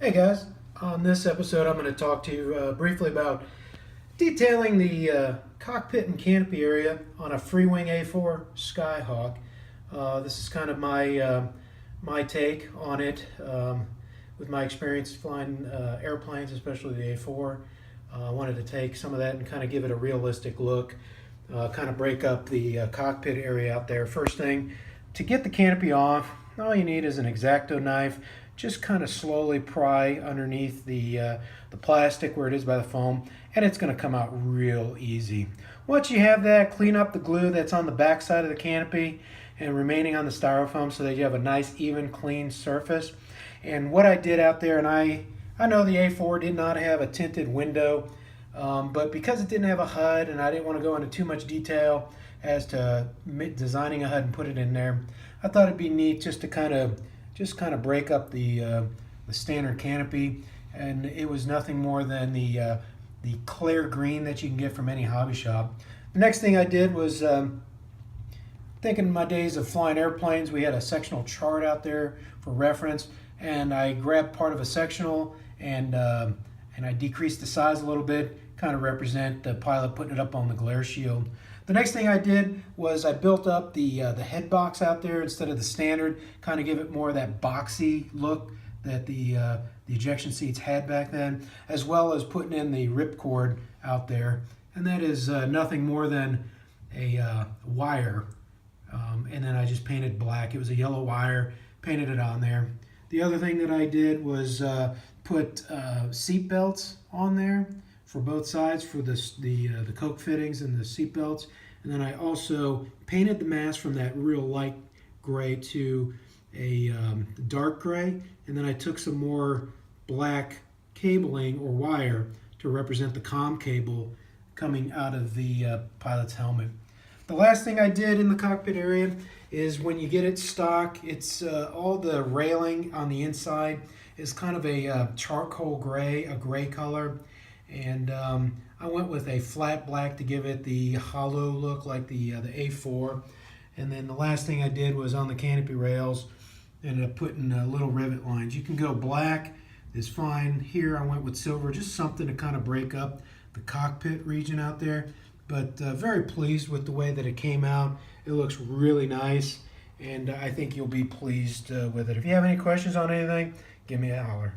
Hey guys, on this episode I'm going to talk to you briefly about detailing the cockpit and canopy area on a Freewing A-4 Skyhawk. This is kind of my take on it with my experience flying airplanes, especially the A-4. I wanted to take some of that and kind of give it a realistic look, kind of break up the cockpit area out there. First thing, to get the canopy off, all you need is an X-Acto knife. Just kind of slowly pry underneath the plastic where it is by the foam, and it's going to come out real easy. Once you have that, clean up the glue that's on the back side of the canopy and remaining on the styrofoam so that you have a nice, even, clean surface. And what I did out there, and I know the A4 did not have a tinted window, but because it didn't have a HUD and I didn't want to go into too much detail as to designing a HUD and put it in there, I thought it'd be neat just to kind of break up the standard canopy, and it was nothing more than the clear green that you can get from any hobby shop. The next thing I did was thinking in my days of flying airplanes, we had a sectional chart out there for reference, and I grabbed part of a sectional and I decreased the size a little bit, kind of represent the pilot putting it up on the glare shield. The next thing I did was I built up the head box out there instead of the standard, kind of give it more of that boxy look that the ejection seats had back then, as well as putting in the ripcord out there. And that is nothing more than a wire. And then I just painted black. It was a yellow wire, painted it on there. The other thing that I did was put seat belts on there for both sides for the coke fittings and the seat belts. And then I also painted the mast from that real light gray to a dark gray. And then I took some more black cabling or wire to represent the comm cable coming out of the pilot's helmet. The last thing I did in the cockpit area is when you get it stock, it's all the railing on the inside is kind of a charcoal gray, a gray color. And I went with a flat black to give it the hollow look like the A4. And then the last thing I did was on the canopy rails, ended up putting little rivet lines. You can go black, is fine. Here I went with silver, just something to kind of break up the cockpit region out there. But very pleased with the way that it came out. It looks really nice, and I think you'll be pleased with it. If you have any questions on anything, give me a holler.